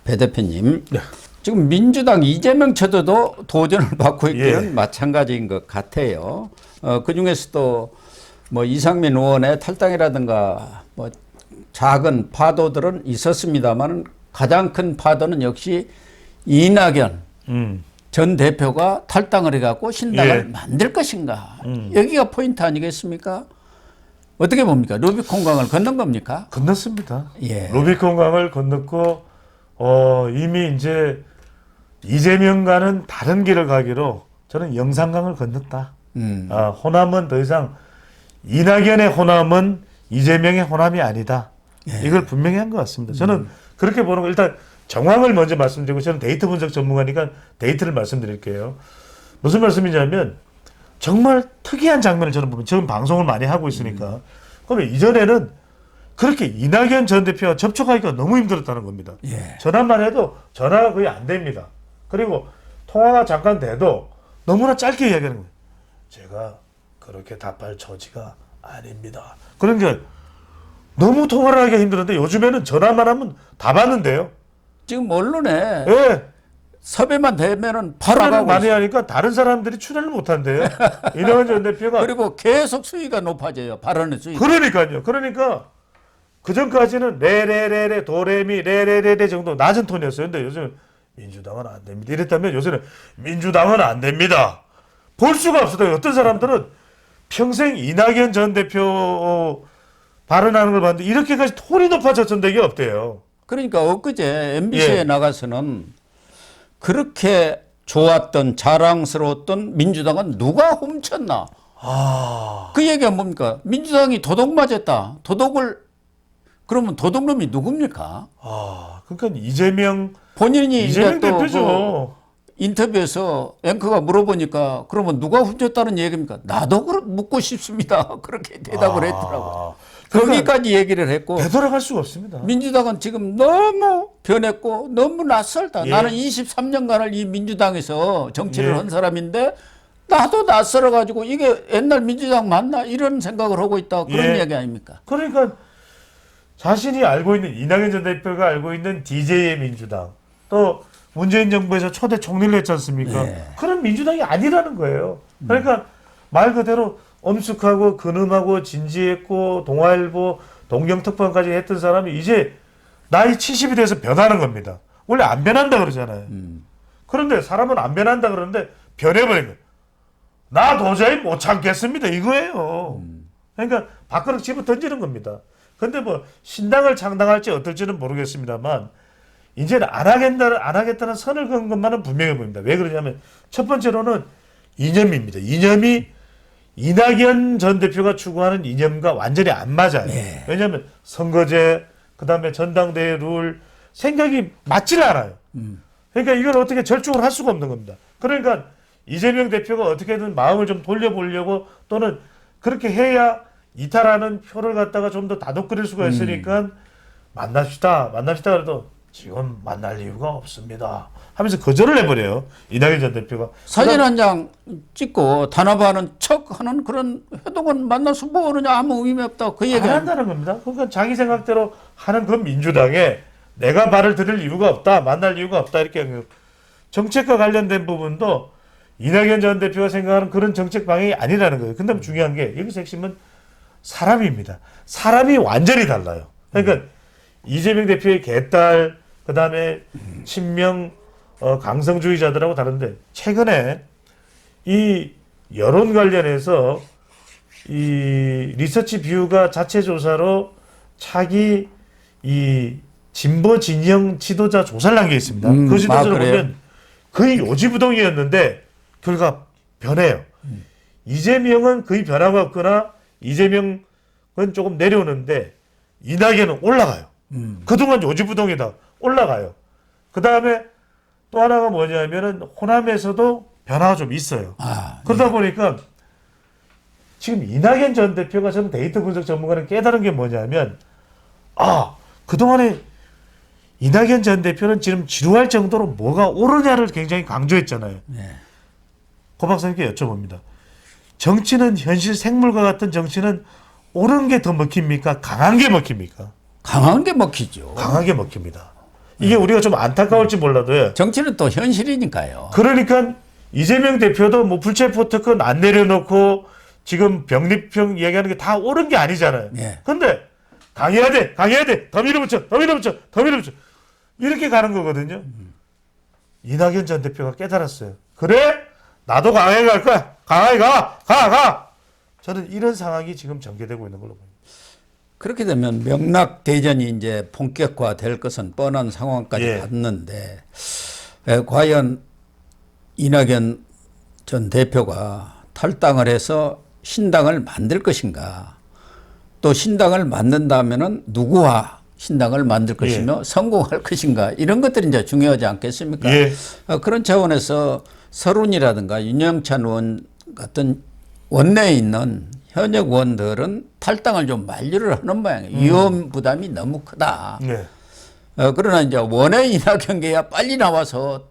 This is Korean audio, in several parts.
배 대표님, 네. 지금 민주당 이재명 처도도 도전을 받고 있기는 예. 마찬가지인 것 같아요. 그 중에서도 뭐 이상민 의원의 탈당이라든가 뭐 작은 파도들은 있었습니다만 가장 큰 파도는 역시 이낙연 전 대표가 탈당을 해갖고 신당을 예. 만들 것인가. 여기가 포인트 아니겠습니까? 어떻게 봅니까? 루비콘강을 건넌 겁니까? 건넜습니다. 예. 루비콘강을 건넜고 이미 이제 이재명과는 다른 길을 가기로 저는 영산강을 건넜다. 호남은 더 이상 이낙연의 호남은 이재명의 호남이 아니다. 예. 이걸 분명히 한 것 같습니다. 저는 그렇게 보는 거 일단 정황을 먼저 말씀드리고 저는 데이터 분석 전문가니까 데이터를 말씀드릴게요. 무슨 말씀이냐면 정말 특이한 장면을 저는 보면 지금 방송을 많이 하고 있으니까 그러면 이전에는 그렇게 이낙연 전 대표와 접촉하기가 너무 힘들었다는 겁니다. 예. 전화만 해도 전화가 거의 안 됩니다. 그리고 통화가 잠깐 돼도 너무나 짧게 이야기하는 거예요. 제가 그렇게 답할 처지가 아닙니다. 그러니까 너무 통화를 하기가 힘들었는데 요즘에는 전화만 하면 다 받는데요. 지금 언론에 예. 섭외만 되면은 바로 출연을 나가고 많이 있어요. 하니까 다른 사람들이 출연을 못 한대요. 이낙연 전 대표가 그리고 계속 수위가 높아져요. 발언의 수위가. 그러니까요. 그러니까 그 전까지는 레레레레 도레미 레레레레 정도 낮은 톤이었어요. 근데 요즘 민주당은 안 됩니다. 이랬다면 요새는 민주당은 안 됩니다. 볼 수가 없어요. 어떤 사람들은 평생 이낙연 전 대표 발언하는 걸 봤는데 이렇게까지 톤이 높아졌던 적이 없대요. 그러니까 엊그제 MBC에 예. 나가서는 그렇게 좋았던 자랑스러웠던 민주당은 누가 훔쳤나. 그 얘기가 뭡니까? 민주당이 도둑 맞았다. 그러면 도둑놈이 누굽니까? 그러니까 이재명 본인이 이제 이재명 또 대표죠. 그 인터뷰에서 앵커가 물어보니까 그러면 누가 훔쳤다는 얘기입니까? 나도 묻고 싶습니다. 그렇게 대답을 했더라고요. 그러니까 거기까지 얘기를 했고 되돌아갈 수가 없습니다. 민주당은 지금 너무 변했고 너무 낯설다. 예. 나는 23년간을 이 민주당에서 정치를 예. 한 사람인데 나도 낯설어가지고 이게 옛날 민주당 맞나 이런 생각을 하고 있다. 그런 예. 이야기 아닙니까? 그러니까 자신이 알고 있는 이낙연 전 대표가 알고 있는 DJ의 민주당 또 문재인 정부에서 초대 총리를 했지 않습니까? 네. 그런 민주당이 아니라는 거예요. 그러니까 말 그대로 엄숙하고 근엄하고 진지했고 동아일보 동경특파원까지 했던 사람이 이제 나이 70이 돼서 변하는 겁니다. 원래 안 변한다 그러잖아요. 그런데 사람은 안 변한다 그러는데 변해버린 거예요. 나 도저히 못 참겠습니다. 이거예요. 그러니까 밖으로 집어 던지는 겁니다. 근데 뭐 신당을 창당할지 어떨지는 모르겠습니다만 이제는 안 하겠다는 선을 그은 것만은 분명해 보입니다. 왜 그러냐면 첫 번째로는 이념입니다. 이념이 이낙연 전 대표가 추구하는 이념과 완전히 안 맞아요. 네. 왜냐하면 선거제, 그다음에 전당대회 룰 생각이 맞질 않아요. 그러니까 이걸 어떻게 절충을 할 수가 없는 겁니다. 그러니까 이재명 대표가 어떻게든 마음을 좀 돌려보려고 또는 그렇게 해야 이탈하는 표를 갖다가 좀 더 다독거릴 수가 있으니까 만납시다 그래도 지금 만날 이유가 없습니다 하면서 거절을 해버려요. 이낙연 전 대표가. 사진 한 장 찍고 단합하는 척하는 그런 회동은 만나서 뭐 하느냐 아무 의미 없다. 그 얘기 안 한다는 겁니다. 그러니까 자기 생각대로 하는 그 민주당에 내가 발을 들일 이유가 없다. 만날 이유가 없다. 이렇게 하는 거예요. 정책과 관련된 부분도 이낙연 전 대표가 생각하는 그런 정책 방향이 아니라는 거예요. 근데 중요한 게 여기서 핵심은 사람입니다. 사람이 완전히 달라요. 그러니까 이재명 대표의 개딸, 그 다음에 친명 강성주의자들하고 다른데 최근에 이 여론 관련해서 이 리서치 뷰가 자체 조사로 차기 이 진보 진영 지도자 조사를 한 게 있습니다. 그 지도자를 보면 거의 요지부동이었는데 결과 변해요. 이재명은 거의 변화가 없거나 이재명은 조금 내려오는데 이낙연은 올라가요. 그동안 요지부동이다. 올라가요. 그 다음에 또 하나가 뭐냐면은 호남에서도 변화가 좀 있어요. 그러다 보니까 지금 이낙연 전 대표가 저는 데이터 분석 전문가는 깨달은 게 뭐냐면 그동안에 이낙연 전 대표는 지금 지루할 정도로 뭐가 옳으냐를 굉장히 강조했잖아요. 네. 고 박사님께 여쭤봅니다. 정치는 현실 생물과 같은 정치는 옳은 게 더 먹힙니까? 강한 게 먹힙니까? 강한 게 먹히죠. 강하게 먹힙니다. 이게 우리가 좀 안타까울지 몰라도요. 정치는 또 현실이니까요. 그러니까 이재명 대표도 뭐 불체포 특권 안 내려놓고 지금 병립형 이야기하는 게 다 옳은 게 아니잖아요. 예. 근데 강해야 돼, 강해야 돼, 더 밀어붙여, 더 밀어붙여, 더 밀어붙여. 이렇게 가는 거거든요. 이낙연 전 대표가 깨달았어요. 그래? 나도 강하게 갈 거야. 강하게 가. 저는 이런 상황이 지금 전개되고 있는 걸로 봅니다. 그렇게 되면 명락 대전이 이제 본격화될 것은 뻔한 상황까지 예. 갔는데 과연 이낙연 전 대표가 탈당을 해서 신당을 만들 것인가? 또 신당을 만든다면은 누구와 신당을 만들 것이며 성공할 것인가? 이런 것들이 이제 중요하지 않겠습니까? 예. 그런 차원에서 서른이라든가 윤영찬 의원 같은 원내에 있는 현역 의원들은 탈당을 좀 만류를 하는 모양이에요. 위험 부담이 너무 크다. 네. 그러나 이제 원외 인하경계야 빨리 나와서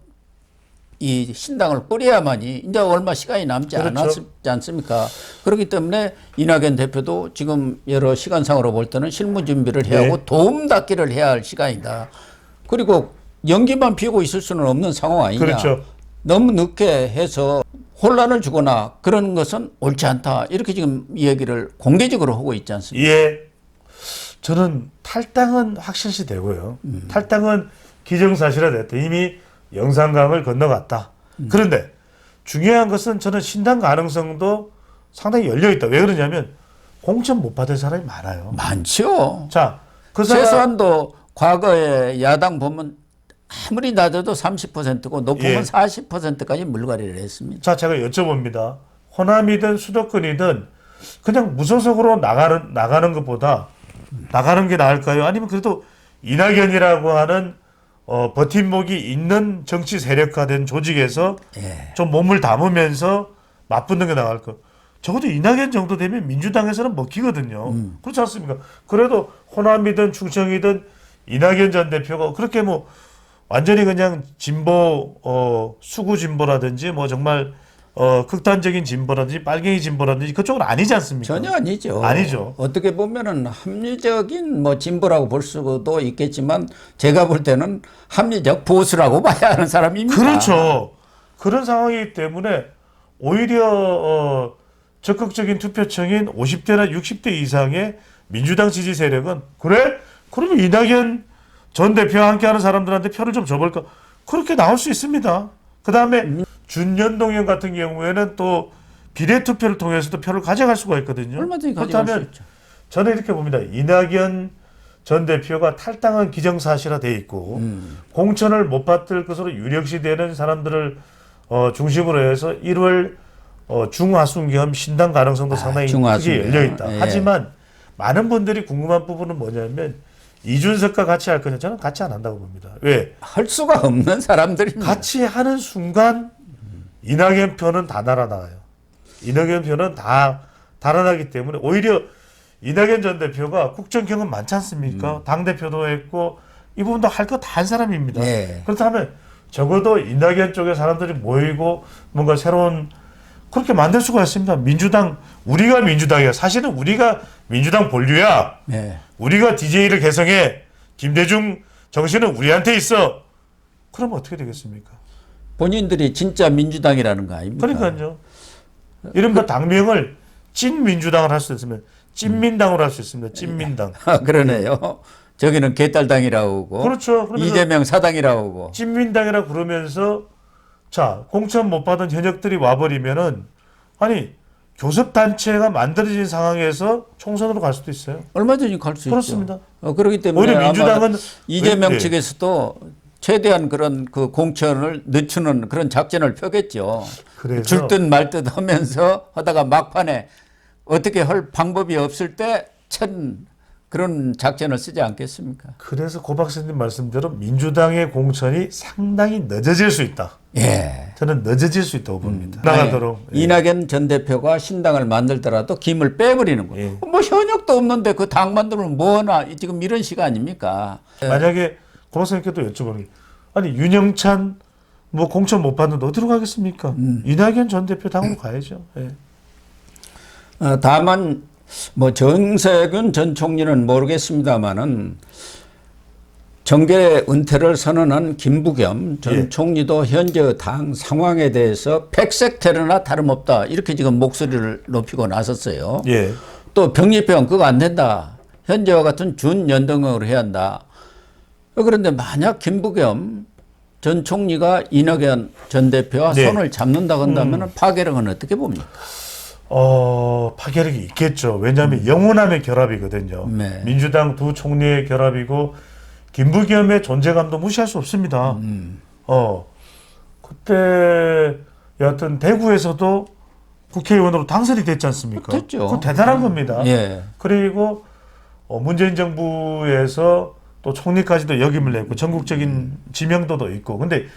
이 신당을 꾸려야만이 이제 얼마 시간이 남지 그렇죠. 않았지 않습니까? 그렇기 때문에 이낙연 대표도 지금 여러 시간상으로 볼 때는 실무 준비를 해야 하고 네. 도움닫기를 해야 할 시간이다. 그리고 연기만 피우고 있을 수는 없는 상황 아니냐. 그렇죠. 너무 늦게 해서 혼란을 주거나 그런 것은 옳지 않다. 이렇게 지금 이야기를 공개적으로 하고 있지 않습니까? 예. 저는 탈당은 확실시 되고요. 탈당은 기정사실화됐다. 이미 영산강을 건너갔다. 그런데 중요한 것은 저는 신당 가능성도 상당히 열려 있다. 왜 그러냐면 공천 못 받은 사람이 많아요. 많죠. 자, 그 사람 최소한도 과거에 야당 보면 아무리 낮아도 30%고 높으면 예. 40%까지 물갈이를 했습니다. 자, 제가 여쭤봅니다. 호남이든 수도권이든 그냥 무소속으로 나가는 것보다 나가는 게 나을까요? 아니면 그래도 이낙연이라고 하는 버팀목이 있는 정치 세력화된 조직에서 예. 좀 몸을 담으면서 맞붙는 게 나을까? 적어도 이낙연 정도 되면 민주당에서는 먹히거든요. 그렇지 않습니까? 그래도 호남이든 충청이든 이낙연 전 대표가 그렇게 뭐 완전히 그냥 진보 수구 진보라든지 뭐 정말 극단적인 진보라든지 빨갱이 진보라든지 그쪽은 아니지 않습니까? 전혀 아니죠. 아니죠. 어떻게 보면은 합리적인 뭐 진보라고 볼 수도 있겠지만 제가 볼 때는 합리적 보수라고 봐야 하는 사람입니다. 그렇죠. 그런 상황이기 때문에 오히려 적극적인 투표층인 50대나 60대 이상의 민주당 지지 세력은 그래? 그러면 이낙연 전 대표와 함께하는 사람들한테 표를 좀 줘볼까? 그렇게 나올 수 있습니다. 그 다음에 준연동 의원 같은 경우에는 또 비례투표를 통해서도 표를 가져갈 수가 있거든요. 얼마든지 가져갈 수 있죠. 저는 이렇게 봅니다. 이낙연 전 대표가 탈당한 기정사실화돼 있고 공천을 못 받을 것으로 유력시되는 사람들을 중심으로 해서 1월 중하순겸 신당 가능성도 상당히 크게 열려 있다. 예. 하지만 많은 분들이 궁금한 부분은 뭐냐면 이준석과 같이 할 거냐? 저는 같이 안 한다고 봅니다. 왜? 할 수가 없는 사람들입니다. 같이 하는 순간 이낙연 표는 다 날아나요. 이낙연 표는 다 달아나기 때문에 오히려 이낙연 전 대표가 국정 경험 많지 않습니까? 당대표도 했고 이 부분도 할 거 다 한 사람입니다. 네. 그렇다면 적어도 이낙연 쪽에 사람들이 모이고 뭔가 새로운 그렇게 만들 수가 있습니다. 민주당, 우리가 민주당이야. 사실은 우리가 민주당 본류야. 네. 우리가 DJ를 개성해. 김대중 정신은 우리한테 있어. 그러면 어떻게 되겠습니까? 본인들이 진짜 민주당이라는 거 아닙니까? 그러니까요. 이른바 당명을 찐민주당을 할 수 있으면 찐민당으로 할 수 있습니다. 찐민당. 그러네요. 저기는 개딸당이라고 하고 그렇죠. 그러면서 이재명 사당이라고 하고 찐민당이라 그러면서 자 공천 못 받은 현역들이 와버리면은 아니 교섭단체가 만들어진 상황에서 총선으로 갈 수도 있어요. 얼마든지 갈 수 그렇습니다. 있죠. 그렇기 때문에 오히려 민주당은 이재명 네. 측에서도 최대한 그런 그 공천을 늦추는 그런 작전을 펴겠죠. 그래서 줄 듯 말 듯 하면서 하다가 막판에 어떻게 할 방법이 없을 때 천 그런 작전을 쓰지 않겠습니까? 그래서 고 박사님 말씀대로 민주당의 공천이 상당히 늦어질 수 있다. 예. 저는 늦어질 수 있다고 봅니다. 나가도록. 아니, 이낙연 전 대표가 신당을 만들더라도 김을 빼버리는 거예요. 예. 뭐 현역도 없는데 그 당 만들면 뭐하나 지금 이런 시간 아닙니까? 만약에 고 박사님께도 여쭤보는 게 아니 윤영찬 뭐 공천 못 받는데 어디로 가겠습니까? 이낙연 전 대표 당으로 가야죠. 예. 다만 뭐 정세균 전 총리는 모르겠습니다만은 정계 은퇴를 선언한 김부겸 전 예. 총리도 현재 당 상황에 대해서 백색 테러나 다름없다 이렇게 지금 목소리를 높이고 나섰어요. 예. 또 병립병 그거 안 된다. 현재와 같은 준연동형으로 해야 한다. 그런데 만약 김부겸 전 총리가 이낙연 전 대표와 네. 손을 잡는다고 한다면 파괴력은 어떻게 봅니까? 파괴력이 있겠죠. 왜냐하면 영혼함의 결합이거든요. 네. 민주당 두 총리의 결합이고 김부겸의 존재감도 무시할 수 없습니다. 그때 여하튼 대구에서도 국회의원으로 당선이 됐지 않습니까? 됐죠. 그거 대단한 겁니다. 예. 그리고 문재인 정부에서 또 총리까지도 역임을 냈고 전국적인 지명도도 있고 근데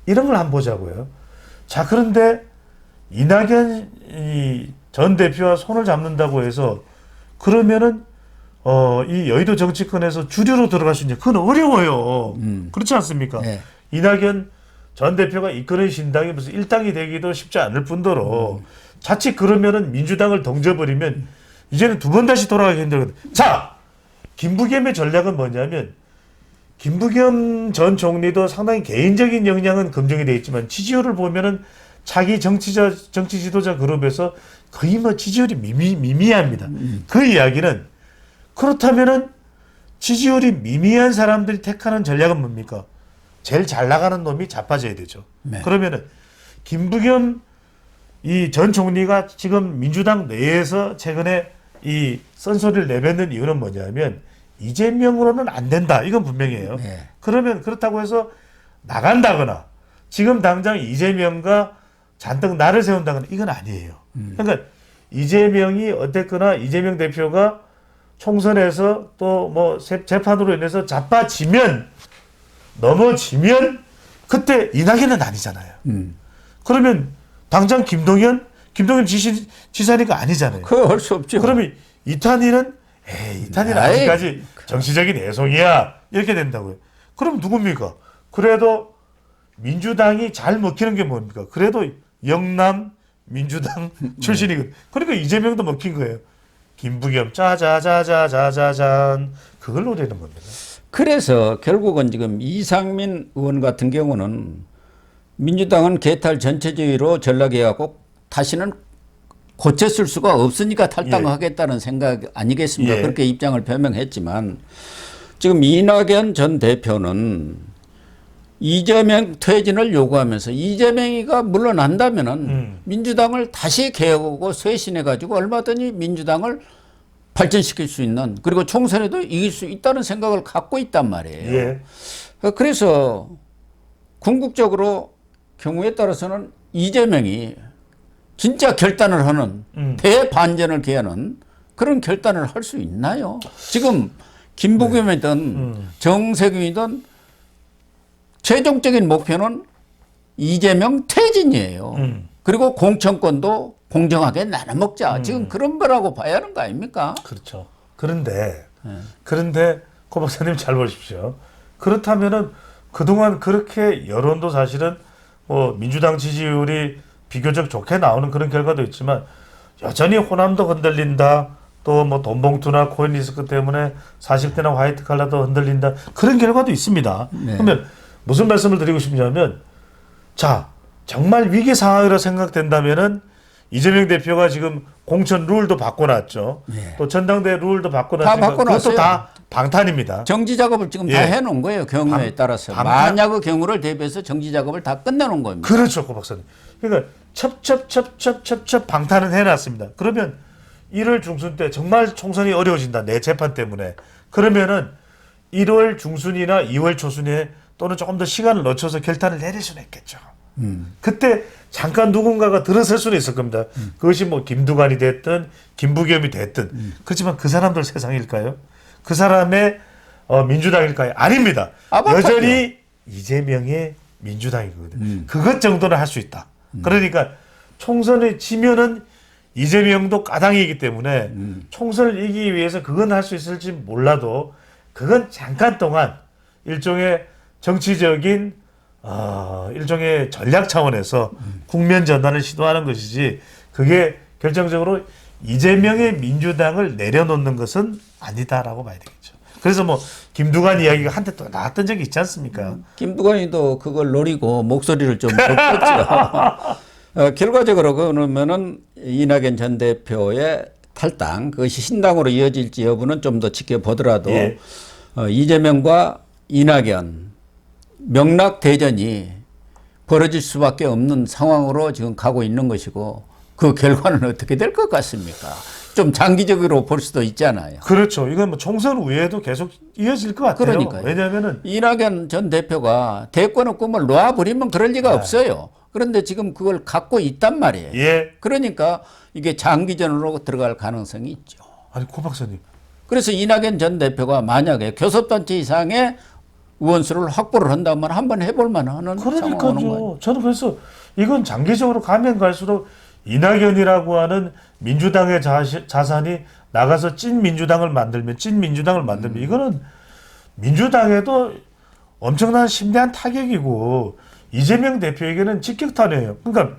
이런 걸 한번 보자고요. 자 그런데 이낙연 전 대표와 손을 잡는다고 해서 그러면은 이 여의도 정치권에서 주류로 들어갈 수 있냐? 그건 어려워요. 그렇지 않습니까? 네. 이낙연 전 대표가 이끄는 신당이 무슨 일당이 되기도 쉽지 않을 뿐더러 자칫 그러면은 민주당을 덩져버리면 이제는 두 번 다시 돌아가기 힘들거든. 자, 김부겸의 전략은 뭐냐면 김부겸 전 총리도 상당히 개인적인 역량은 검증이 돼 있지만 지지율을 보면은 자기 정치 지도자 그룹에서 거의 뭐 지지율이 미미합니다. 그 이야기는 그렇다면은 지지율이 미미한 사람들이 택하는 전략은 뭡니까? 제일 잘 나가는 놈이 자빠져야 되죠. 네. 그러면은 김부겸 이 전 총리가 지금 민주당 내에서 최근에 이 쓴소리를 내뱉는 이유는 뭐냐면 이재명으로는 안 된다. 이건 분명해요. 네. 그러면 그렇다고 해서 나간다거나 지금 당장 이재명과 잔뜩 나를 세운다거나 이건 아니에요. 그러니까 이재명이 어쨌거나 이재명 대표가 총선에서 또 뭐 재판으로 인해서 자빠지면 넘어지면 그때 이낙연은 아니잖아요. 그러면 당장 김동연 지사니까 아니잖아요. 그거 할 수 없죠. 그러면 이탄희는 이탄희는 아이, 아직까지 정치적인 애송이야 이렇게 된다고요. 그럼 누굽니까? 그래도 민주당이 잘 먹히는 게 뭡니까? 그래도 영남 민주당 출신이거든. 그러니까 이재명도 먹힌 거예요. 김부겸 짜자자자자자잔 그걸 노리는 겁니다. 그래서 결국은 지금 이상민 의원 같은 경우는 민주당은 개탈 전체주의로 전락해갖고 다시는 고쳤을 수가 없으니까 탈당하겠다는 생각 아니겠습니까? 예. 그렇게 입장을 표명했지만 지금 이낙연 전 대표는 이재명 퇴진을 요구하면서 이재명이가 물러난다면은 민주당을 다시 개혁하고 쇄신해가지고 얼마든지 민주당을 발전시킬 수 있는 그리고 총선에도 이길 수 있다는 생각을 갖고 있단 말이에요. 예. 그래서 궁극적으로 경우에 따라서는 이재명이 진짜 결단을 하는 대반전을 기하는 그런 결단을 할 수 있나요? 지금 김부겸이든 정세균이든 최종적인 목표는 이재명 퇴진이에요. 그리고 공천권도 공정하게 나눠 먹자. 지금 그런 거라고 봐야 하는 거 아닙니까? 그렇죠. 그런데 고 박사님 잘 보십시오. 그렇다면은 그동안 그렇게 여론도 사실은 뭐 민주당 지지율이 비교적 좋게 나오는 그런 결과도 있지만 여전히 호남도 흔들린다. 또 뭐 돈봉투나 코인 리스크 때문에 40대나 화이트 칼라도 흔들린다. 그런 결과도 있습니다. 네. 그러면 무슨 말씀을 드리고 싶냐면 자 정말 위기 상황이라 생각된다면은 이재명 대표가 지금 공천 룰도 바꿔놨죠. 네. 또 전당대 룰도 바꿔놨지만 바꿔놨어요. 그것도 다 방탄입니다. 정지 작업을 지금 다 예. 해놓은 거예요. 경우에 따라서. 방탄. 만약의 경우를 대비해서 정지 작업을 다 끝내놓은 겁니다. 그렇죠, 고 박사님. 그러니까 첩첩 방탄은 해놨습니다. 그러면 1월 중순 때 정말 총선이 어려워진다. 내 재판 때문에. 그러면은 1월 중순이나 2월 초순에 또는 조금 더 시간을 늦춰서 결단을 내릴 수는 있겠죠. 그때 잠깐 누군가가 들어설 수는 있을 겁니다. 그것이 뭐 김두관이 됐든 김부겸이 됐든. 그렇지만 그 사람들 세상일까요? 그 사람의 민주당일까요? 아닙니다. 아바타죠. 여전히 이재명의 민주당이거든요. 그것 정도는 할 수 있다. 그러니까 총선에 지면은 이재명도 까당이기 때문에 총선을 이기기 위해서 그건 할 수 있을지 몰라도 그건 잠깐 동안 일종의 정치적인 일종의 전략 차원에서 국면 전환을 시도하는 것이지 그게 결정적으로 이재명의 민주당을 내려놓는 것은 아니다라고 봐야 되겠죠. 그래서 뭐 김두관 이야기가 한때 또 나왔던 적이 있지 않습니까? 김두관이도 그걸 노리고 목소리를 좀 높였죠. 결과적으로 그러면은 이낙연 전 대표의 탈당, 그것이 신당으로 이어질지 여부는 좀 더 지켜보더라도 예. 이재명과 이낙연 명락 대전이 벌어질 수밖에 없는 상황으로 지금 가고 있는 것이고 그 결과는 어떻게 될 것 같습니까? 좀 장기적으로 볼 수도 있잖아요. 그렇죠. 이건 뭐 총선 후에도 계속 이어질 것 같아요. 그러니까요. 왜냐하면은 이낙연 전 대표가 대권의 꿈을 놔버리면 그럴 리가 없어요. 그런데 지금 그걸 갖고 있단 말이에요. 예. 그러니까 이게 장기전으로 들어갈 가능성이 있죠. 아니 고 박사님. 그래서 이낙연 전 대표가 만약에 교섭단체 이상의 의원수를 확보를 한다면 한번 해볼 만한 상황이 오는 거예요. 그러니까요. 저는 그래서 이건 장기적으로 가면 갈수록 이낙연이라고 하는 민주당의 자산이 나가서 찐 민주당을 만들면 이거는 민주당에도 엄청난 심대한 타격이고 이재명 대표에게는 직격탄이에요. 그러니까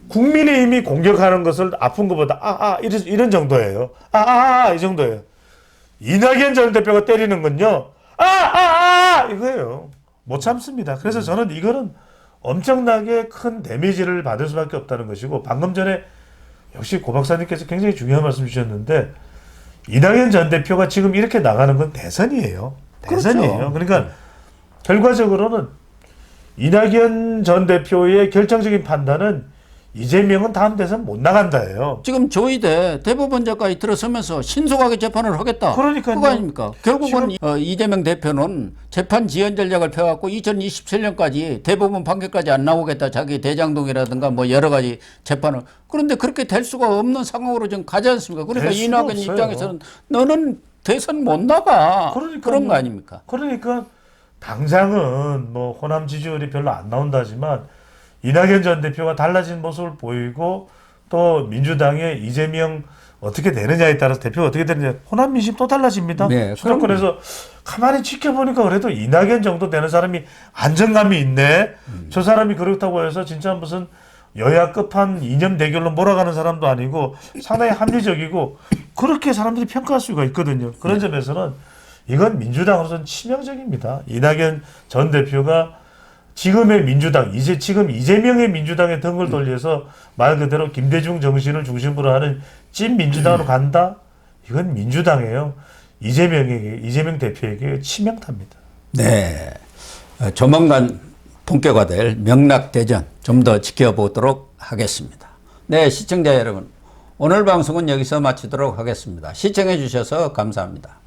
국민의힘이 공격하는 것을 아픈 것보다 이런 정도예요. 이 정도예요. 이낙연 전 대표가 때리는 건요. 이거예요. 못 참습니다. 그래서 저는 이거는 엄청나게 큰 데미지를 받을 수밖에 없다는 것이고 방금 전에 역시 고 박사님께서 굉장히 중요한 말씀 주셨는데 이낙연 전 대표가 지금 이렇게 나가는 건 대선이에요. 대선이에요. 그렇죠. 그러니까 결과적으로는 이낙연 전 대표의 결정적인 판단은 이재명은 다음 대선 못 나간다예요. 지금 조의대 대법원장까지 들어서면서 신속하게 재판을 하겠다. 그러니까요. 그거 아닙니까? 결국은 이재명 대표는 재판 지연 전략을 펴갖고 2027년까지 대법원 판결까지 안 나오겠다. 자기 대장동이라든가 뭐 여러 가지 재판을. 그런데 그렇게 될 수가 없는 상황으로 지금 가지 않습니까? 그러니까 될 수가 이낙연 없어요. 입장에서는 너는 대선 못 나가. 그러니까요. 그런 거 아닙니까? 그러니까 당장은 뭐 호남 지지율이 별로 안 나온다지만 이낙연 전 대표가 달라진 모습을 보이고 또 민주당의 이재명 어떻게 되느냐에 따라서 대표가 어떻게 되느냐 호남 민심 또 달라집니다. 네, 수도권에서 가만히 지켜보니까 그래도 이낙연 정도 되는 사람이 안정감이 있네. 저 사람이 그렇다고 해서 진짜 무슨 여야 끝판 이념 대결로 몰아가는 사람도 아니고 상당히 합리적이고 그렇게 사람들이 평가할 수가 있거든요. 그런 점에서는 이건 민주당으로서는 치명적입니다. 이낙연 전 대표가 지금의 민주당, 지금 이재명의 민주당의 등을 돌려서 말 그대로 김대중 정신을 중심으로 하는 찐 민주당으로 간다? 이건 민주당이에요. 이재명 대표에게 치명타입니다. 네. 조만간 본격화될 명락대전 좀 더 지켜보도록 하겠습니다. 네, 시청자 여러분. 오늘 방송은 여기서 마치도록 하겠습니다. 시청해 주셔서 감사합니다.